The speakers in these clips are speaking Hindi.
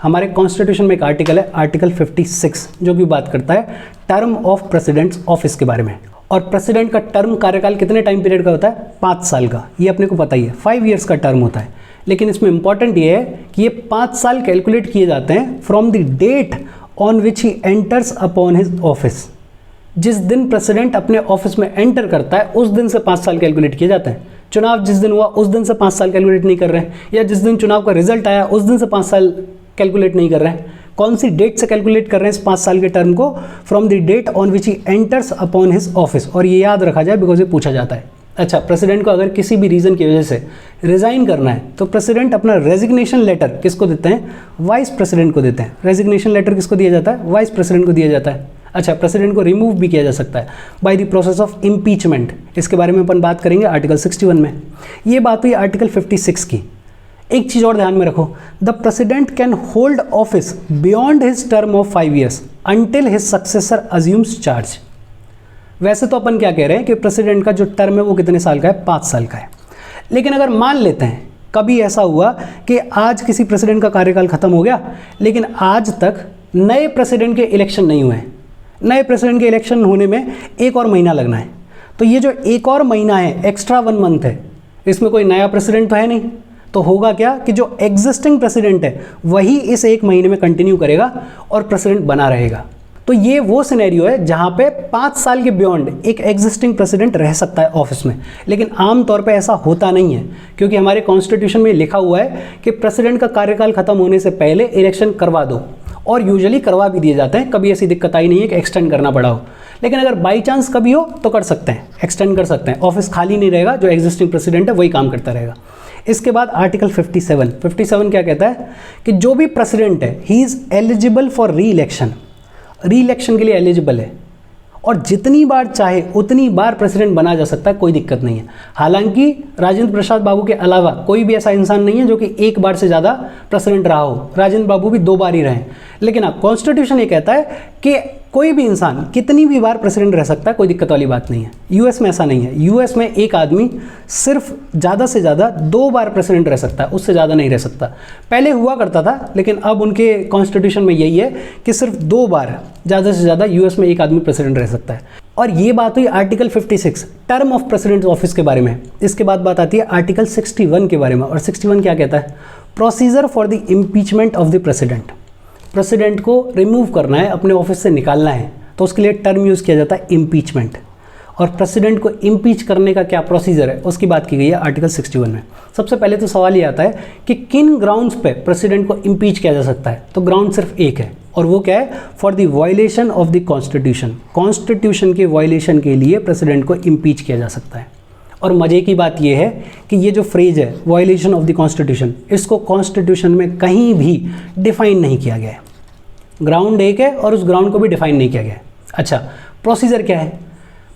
हमारे कॉन्स्टिट्यूशन में एक आर्टिकल है, आर्टिकल 56, जो कि बात करता है टर्म ऑफ प्रेसिडेंट्स ऑफिस के बारे में। और प्रेसिडेंट का टर्म कार्यकाल कितने टाइम पीरियड का होता है? 5 साल का। ये अपने को पता ही है, 5 ईयर्स का टर्म होता है। लेकिन इसमें इंपॉर्टेंट ये है कि ये 5 साल कैलकुलेट किए जाते हैं from the date on which he enters upon his office. जिस दिन प्रेसिडेंट अपने ऑफिस में एंटर करता है उस दिन से 5 साल कैलकुलेट किए जाते हैं। चुनाव जिस दिन हुआ उस दिन से 5 साल कैलकुलेट नहीं कर रहे हैं, या जिस दिन चुनाव का रिजल्ट आया उस दिन से 5 साल कैलकुलेट नहीं कर रहे हैं। कौन सी डेट से कैलकुलेट कर रहे हैं इस 5 साल के टर्म को? From the date on which he enters upon his office. और ये याद रखा जाए बिकॉज ये पूछा जाता है। अच्छा, प्रेसिडेंट को अगर किसी भी रीज़न की वजह से रिज़ाइन करना है तो प्रेसिडेंट अपना रेजिग्नेशन लेटर किसको देते हैं? वाइस प्रेसिडेंट को देते हैं। रेजिग्नेशन लेटर किसको दिया जाता है? वाइस प्रेसिडेंट को दिया जाता है। अच्छा, प्रेसिडेंट को रिमूव भी किया जा सकता है by the process of impeachment. इसके बारे में अपन बात करेंगे आर्टिकल 61 में। ये बात हुई आर्टिकल 56 की। एक चीज़ और ध्यान में रखो, the president can hold office beyond his term of 5 years until his successor assumes charge. वैसे तो अपन क्या कह रहे हैं कि प्रेसिडेंट का जो टर्म है वो कितने साल का है? 5 साल का है। लेकिन अगर मान लेते हैं कभी ऐसा हुआ कि आज किसी प्रेसिडेंट का कार्यकाल खत्म हो गया, लेकिन आज तक नए प्रेसिडेंट के इलेक्शन नहीं हुए हैं, नए प्रेसिडेंट के इलेक्शन होने में 1 और महीना लगना है, तो ये जो 1 और महीना है, एक्स्ट्रा 1 मंथ है, इसमें कोई नया प्रेसिडेंट तो है नहीं। तो होगा क्या कि जो एग्जिस्टिंग प्रेसिडेंट है वही इस 1 महीने में कंटिन्यू करेगा और प्रेसिडेंट बना रहेगा। तो ये वो सिनेरियो है जहां पे 5 साल के बियॉन्ड एक एग्जिस्टिंग प्रेसिडेंट रह सकता है ऑफिस में। लेकिन आमतौर पे ऐसा होता नहीं है, क्योंकि हमारे कॉन्स्टिट्यूशन में लिखा हुआ है कि प्रेसिडेंट का कार्यकाल खत्म होने से पहले इलेक्शन करवा दो, और यूजुअली करवा भी दिए जाते हैं। कभी ऐसी दिक्कत आई नहीं है कि एक्सटेंड करना पड़ा हो। लेकिन अगर बाई चांस कभी हो तो कर सकते हैं, एक्सटेंड कर सकते हैं। ऑफिस खाली नहीं रहेगा, जो एग्जिस्टिंग प्रेसिडेंट है वही काम करता रहेगा। इसके बाद आर्टिकल 57 क्या कहता है कि जो भी प्रेसिडेंट है ही इज़ एलिजिबल फॉर री इलेक्शन, री इलेक्शन के लिए एलिजिबल है, और जितनी बार चाहे उतनी बार प्रेसिडेंट बना जा सकता है, कोई दिक्कत नहीं है। हालांकि राजेंद्र प्रसाद बाबू के अलावा कोई भी ऐसा इंसान नहीं है जो कि 1 बार से ज़्यादा प्रेसिडेंट रहा हो। राजेंद्र बाबू भी 2 बार ही रहे। लेकिन हाँ, कॉन्स्टिट्यूशन ये कहता है कि कोई भी इंसान कितनी भी बार प्रेसिडेंट रह सकता है, कोई दिक्कत वाली बात नहीं है। यूएस में ऐसा नहीं है। यूएस में एक आदमी सिर्फ ज़्यादा से ज़्यादा 2 बार प्रेसिडेंट रह सकता है, उससे ज़्यादा नहीं रह सकता। पहले हुआ करता था, लेकिन अब उनके कॉन्स्टिट्यूशन में यही है कि सिर्फ 2 बार ज़्यादा से ज़्यादा यूएस में एक आदमी प्रेसिडेंट रह सकता है। और ये बात हुई article 56 term of president office के बारे में। इसके बाद बात आती है आर्टिकल 61 के बारे में। और 61 क्या कहता है? Procedure for the impeachment of the president. President को रिमूव करना है, अपने ऑफिस से निकालना है, तो उसके लिए टर्म यूज़ किया जाता है इम्पीचमेंट। और प्रेसिडेंट को इम्पीच करने का क्या प्रोसीजर है उसकी बात की गई है आर्टिकल 61 में। सबसे पहले तो सवाल ये आता है कि किन ग्राउंड्स पे प्रेसिडेंट को इम्पीच किया जा सकता है। तो ग्राउंड सिर्फ एक है, और वो क्या है? For the violation of the constitution. Constitution के वायलेशन के लिए प्रेसिडेंट को इम्पीच किया जा सकता है। और मज़े की बात यह है कि ये जो फ्रेज है वायलेशन ऑफ द कॉन्स्टिट्यूशन, इसको कॉन्स्टिट्यूशन में कहीं भी डिफाइन नहीं किया गया है। ग्राउंड एक है और उस ग्राउंड को भी डिफाइन नहीं किया गया है। अच्छा, प्रोसीजर क्या है?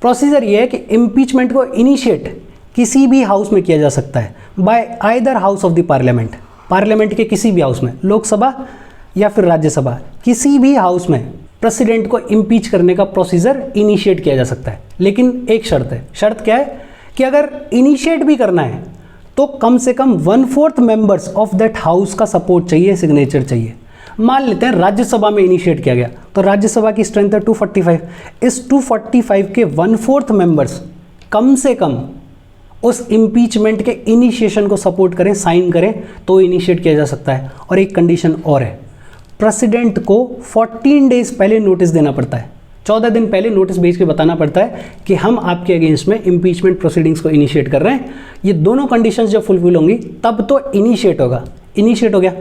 प्रोसीजर ये है कि इम्पीचमेंट को इनिशिएट किसी भी हाउस में किया जा सकता है bye either house of the parliament. Parliament के किसी भी हाउस में, लोकसभा या फिर राज्यसभा, किसी भी हाउस में प्रेसिडेंट को इम्पीच करने का प्रोसीजर इनिशिएट किया जा सकता है। लेकिन एक शर्त है। शर्त क्या है? कि अगर इनिशिएट भी करना है तो कम से कम 1/4 मेंबर्स ऑफ दैट हाउस का सपोर्ट चाहिए, सिग्नेचर चाहिए। मान लेते हैं राज्यसभा में इनिशिएट किया गया, तो राज्यसभा की स्ट्रेंथ है 245। इस 245 के 1/4 मेंबर्स कम से कम उस इम्पीचमेंट के इनिशिएशन को सपोर्ट करें, साइन करें, तो इनिशिएट किया जा सकता है। और एक कंडीशन और है, प्रेसिडेंट को 14 डेज पहले नोटिस देना पड़ता है। 14 दिन पहले नोटिस भेज के बताना पड़ता है कि हम आपके अगेंस्ट में इम्पीचमेंट प्रोसीडिंग्स को इनिशिएट कर रहे हैं। ये दोनों कंडीशंस जब फुलफिल होंगी तब तो इनिशिएट होगा। इनिशिएट हो गया।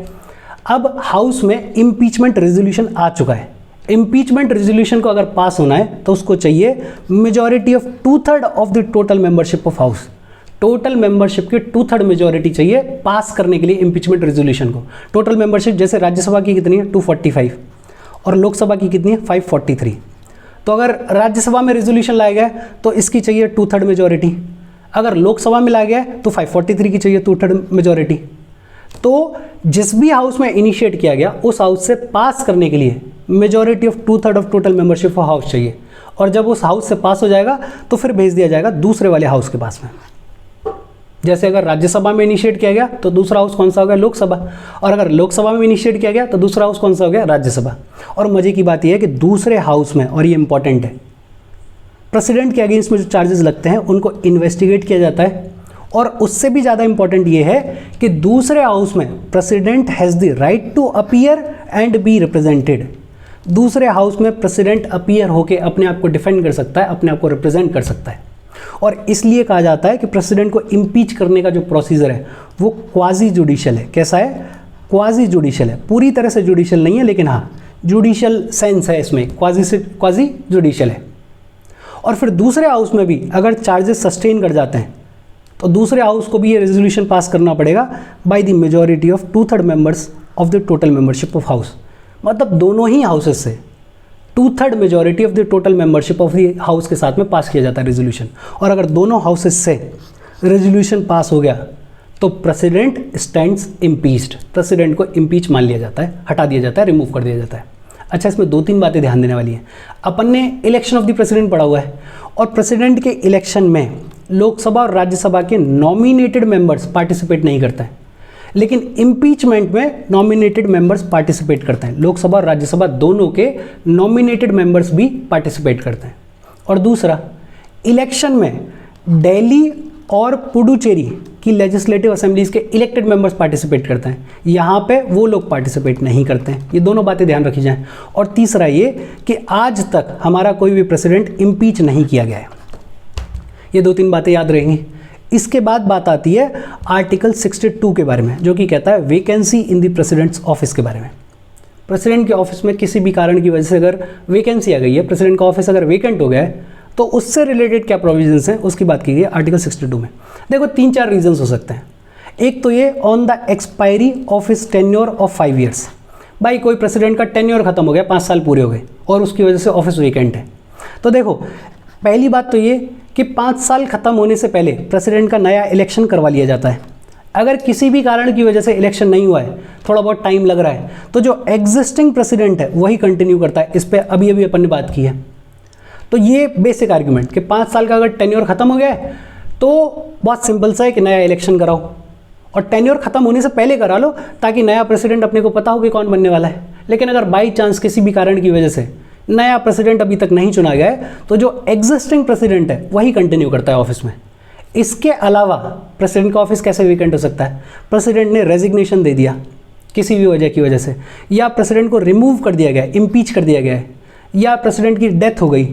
अब हाउस में इम्पीचमेंट रेजोल्यूशन आ चुका है। इम्पीचमेंट रेजोल्यूशन को अगर पास होना है तो उसको चाहिए majority of 2/3 of the total membership of house. Total membership की 2/3 मेजॉरिटी चाहिए पास करने के लिए इम्पीचमेंट रेजोल्यूशन को। टोटल मेंबरशिप जैसे राज्यसभा की कितनी है? 245, और लोकसभा की कितनी है? 543। तो अगर राज्यसभा में रेजोल्यूशन लाया गया तो इसकी चाहिए 2/3 मेजॉरिटी। अगर लोकसभा में लाया गया तो 543 की चाहिए 2/3 मेजॉरिटी। तो जिस भी हाउस में इनिशिएट किया गया उस हाउस से पास करने के लिए majority of 2/3 of total membership of house चाहिए। और जब उस हाउस से पास हो जाएगा तो फिर भेज दिया जाएगा दूसरे वाले हाउस के पास में। जैसे अगर राज्यसभा में इनिशिएट किया गया तो दूसरा हाउस कौन सा हो गया, लोकसभा, और अगर लोकसभा में इनिशिएट किया गया तो दूसरा हाउस कौन सा हो गया, राज्यसभा। और मजे की बात यह है कि दूसरे हाउस में, और ये इंपॉर्टेंट है, प्रेसिडेंट के अगेंस्ट में जो चार्जेस लगते हैं उनको इन्वेस्टिगेट किया जाता है। और उससे भी ज़्यादा इंपॉर्टेंट ये है कि दूसरे हाउस में president has the right to appear and be represented. दूसरे हाउस में प्रेसिडेंट अपीयर होकर अपने आप को डिफेंड कर सकता है, अपने आप को रिप्रेजेंट कर सकता है। और इसलिए कहा जाता है कि प्रेसिडेंट को इम्पीच करने का जो प्रोसीजर है वो क्वाजी जुडिशियल है। कैसा है, क्वाजी जुडिशियल है। पूरी तरह से जुडिशियल नहीं है, लेकिन हाँ जुडिशियल सेंस है इसमें, क्वाजी जुडिशियल है। और फिर दूसरे हाउस में भी अगर चार्जेस सस्टेन कर जाते हैं तो दूसरे हाउस को भी ये रेजोल्यूशन पास करना पड़ेगा by the majority of 2/3 members of the total membership of house. मतलब दोनों ही हाउसेस से 2/3 majority of the total membership of the house के साथ में पास किया जाता है रेजोल्यूशन। और अगर दोनों हाउसेस से रेजोल्यूशन पास हो गया तो प्रेसिडेंट स्टैंड्स इम्पीच्ड। प्रेसिडेंट को इम्पीच मान लिया जाता है, हटा दिया जाता है, रिमूव कर दिया जाता है। अच्छा, इसमें 2-3 बातें ध्यान देने वाली हैं। अपन ने इलेक्शन ऑफ द प्रेसिडेंट पढ़ा हुआ है, और प्रेसिडेंट के इलेक्शन में लोकसभा और राज्यसभा के नॉमिनेटेड मेंबर्स पार्टिसिपेट नहीं करते हैं, लेकिन इम्पीचमेंट में नॉमिनेटेड मेंबर्स पार्टिसिपेट करते हैं। लोकसभा और राज्यसभा दोनों के नॉमिनेटेड मेंबर्स भी पार्टिसिपेट करते हैं। और दूसरा, इलेक्शन में दिल्ली और पुडुचेरी की लेजिस्लेटिव असेंबलीज के इलेक्टेड मेंबर्स पार्टिसिपेट करते हैं, यहाँ पे वो लोग पार्टिसिपेट नहीं करते हैं। ये दोनों बातें ध्यान रखी जाएं। और तीसरा ये कि आज तक हमारा कोई भी प्रेसिडेंट इम्पीच नहीं किया गया है। ये 2-3 बातें याद रहेंगी। इसके बाद बात आती है आर्टिकल 62 के बारे में, जो कि कहता है vacancy in the president's office के बारे में। प्रेसिडेंट के ऑफिस में किसी भी कारण की वजह से अगर वैकेंसी आ गई है, प्रेसिडेंट का ऑफिस अगर वेकेंट हो गया है, तो उससे रिलेटेड क्या प्रोविजंस हैं उसकी बात की गई है आर्टिकल 62 में। देखो 3-4 रीजंस हो सकते हैं। एक तो ये on the expiry of his tenure of 5 years. भाई कोई प्रेसिडेंट का टेन्योर खत्म हो गया, 5 साल पूरे हो गए और उसकी वजह से ऑफिस वेकेंट है। तो देखो पहली बात तो ये कि 5 साल खत्म होने से पहले प्रेसिडेंट का नया इलेक्शन करवा लिया जाता है। अगर किसी भी कारण की वजह से इलेक्शन नहीं हुआ है, थोड़ा बहुत टाइम लग रहा है, तो जो एग्जिस्टिंग प्रेसिडेंट है वही कंटिन्यू करता है। इस पर अभी अभी अपन ने बात की है। तो ये बेसिक आर्ग्यूमेंट कि 5 साल का अगर टेन्योर खत्म हो गया है तो बहुत सिंपल सा है कि नया इलेक्शन कराओ, और टेन्योर खत्म होने से पहले करा लो ताकि नया प्रेसिडेंट अपने को पता हो कि कौन बनने वाला है। लेकिन अगर बाई चांस किसी भी कारण की वजह से नया प्रेसिडेंट अभी तक नहीं चुना गया है तो जो एग्जिस्टिंग प्रेसिडेंट है वही कंटिन्यू करता है ऑफिस में। इसके अलावा प्रेसिडेंट का ऑफिस कैसे वेकेंट हो सकता है? प्रेसिडेंट ने रेजिग्नेशन दे दिया किसी भी वजह की वजह से, या प्रेसिडेंट को रिमूव कर दिया गया, इम्पीच कर दिया गया है, या प्रेसिडेंट की डेथ हो गई,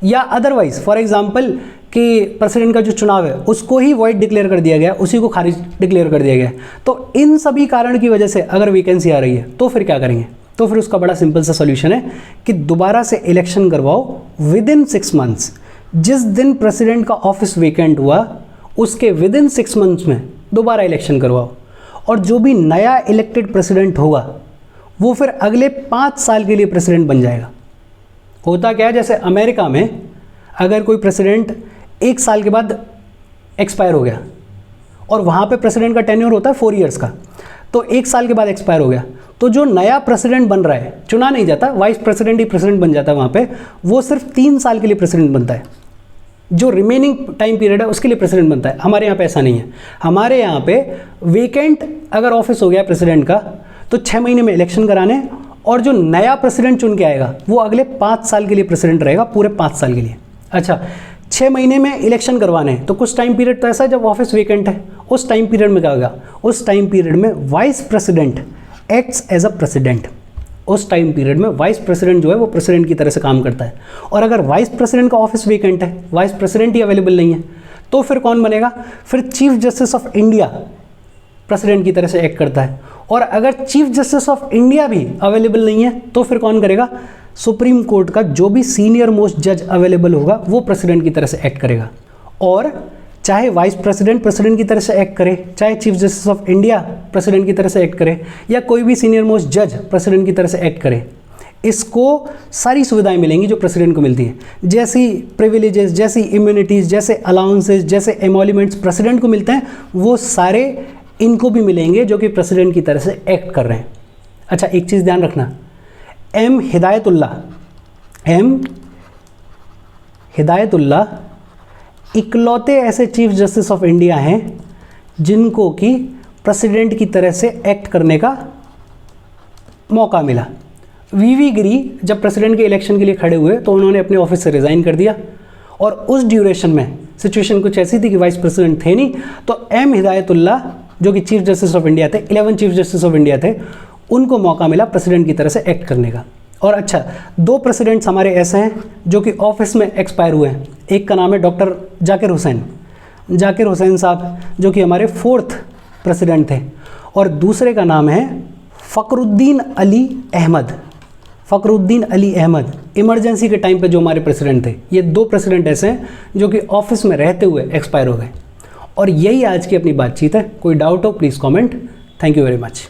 या अदरवाइज फॉर एग्जांपल कि प्रेसिडेंट का जो चुनाव है उसको ही वॉइड डिक्लेयर कर दिया गया, उसी को खारिज डिक्लेयर कर दिया गया। तो इन सभी कारण की वजह से अगर वैकेंसी आ रही है तो फिर क्या करेंगे? तो फिर उसका बड़ा सिंपल सा सॉल्यूशन है कि दोबारा से इलेक्शन करवाओ विद इन 6 मंथ्स। जिस दिन प्रेसिडेंट का ऑफिस वेकेंट हुआ उसके विद इन 6 मंथ्स में दोबारा इलेक्शन करवाओ, और जो भी नया इलेक्टेड प्रेसिडेंट होगा वो फिर अगले 5 साल के लिए प्रेसिडेंट बन जाएगा। होता क्या है, जैसे अमेरिका में अगर कोई प्रेसिडेंट 1 साल के बाद एक्सपायर हो गया और वहाँ पे प्रेसिडेंट का टेन्योर होता है 4 इयर्स का, तो 1 साल के बाद एक्सपायर हो गया तो जो नया प्रेसिडेंट बन रहा है चुना नहीं जाता, वाइस प्रेसिडेंट ही प्रेसिडेंट बन जाता है वहाँ पे, वो सिर्फ 3 साल के लिए प्रेसिडेंट बनता है। जो रिमेनिंग टाइम पीरियड है उसके लिए प्रेसिडेंट बनता है। हमारे यहाँ पे ऐसा नहीं है। हमारे यहाँ पे वेकेंट अगर ऑफिस हो गया प्रेसिडेंट का तो 6 महीने में इलेक्शन कराने, और जो नया प्रेसिडेंट चुन के आएगा वो अगले 5 साल के लिए प्रेसिडेंट रहेगा, पूरे 5 साल के लिए। अच्छा, 6 महीने में इलेक्शन करवाने हैं तो कुछ टाइम पीरियड तो ऐसा है जब ऑफिस वेकेंट है, उस टाइम पीरियड में क्या होगा? उस टाइम पीरियड में vice president acts as a president. उस टाइम पीरियड में वाइस प्रेसिडेंट जो है वो प्रेसिडेंट की तरह से काम करता है। और अगर वाइस प्रेसिडेंट का ऑफिस वेकेंट है, वाइस प्रेसिडेंट ही अवेलेबल नहीं है, तो फिर कौन बनेगा? फिर chief justice of India president की तरह से एक्ट करता है। और अगर चीफ जस्टिस ऑफ इंडिया भी अवेलेबल नहीं है तो फिर कौन करेगा? सुप्रीम कोर्ट का जो भी सीनियर मोस्ट जज अवेलेबल होगा वो प्रेसिडेंट की तरह से एक्ट करेगा। और चाहे वाइस प्रेसिडेंट प्रेसिडेंट की तरह से एक्ट करे, चाहे chief justice of India president की तरह से एक्ट करे, या कोई भी सीनियर मोस्ट जज प्रेसिडेंट की तरह से एक्ट करे, इसको सारी सुविधाएं मिलेंगी जो प्रेसिडेंट को मिलती हैं। जैसी प्रिविलेजेस, जैसी इम्यूनिटीज़, जैसे अलाउंसेस, जैसे एमोल्यूमेंट्स प्रेसिडेंट को मिलते हैं वो सारे इनको भी मिलेंगे जो कि प्रेसिडेंट की तरह से एक्ट कर रहे हैं। अच्छा, एक चीज़ ध्यान रखना, एम हिदायतुल्लाह इकलौते ऐसे चीफ जस्टिस ऑफ इंडिया हैं जिनको कि प्रेसिडेंट की तरह से एक्ट करने का मौका मिला। वीवी गिरी जब प्रेसिडेंट के इलेक्शन के लिए खड़े हुए तो उन्होंने अपने ऑफिस से रिज़ाइन कर दिया, और उस ड्यूरेशन में सिचुएशन कुछ ऐसी थी कि वाइस प्रेसिडेंट थे नहीं, तो एम हिदायतुल्लाह जो कि चीफ जस्टिस ऑफ इंडिया थे, 11 चीफ जस्टिस ऑफ इंडिया थे, उनको मौका मिला प्रेसिडेंट की तरह से एक्ट करने का। और अच्छा, 2 प्रेसिडेंट्स हमारे ऐसे हैं जो कि ऑफिस में एक्सपायर हुए हैं। एक का नाम है डॉक्टर जाकिर हुसैन साहब, जो कि हमारे 4th प्रेसिडेंट थे, और दूसरे का नाम है फ़खरुद्दीन अली अहमद, इमरजेंसी के टाइम पे जो हमारे प्रेसिडेंट थे। ये 2 प्रेसिडेंट ऐसे हैं जो कि ऑफिस में रहते हुए एक्सपायर हो गए। और यही आज की अपनी बातचीत है। कोई डाउट हो please comment. Thank you very much.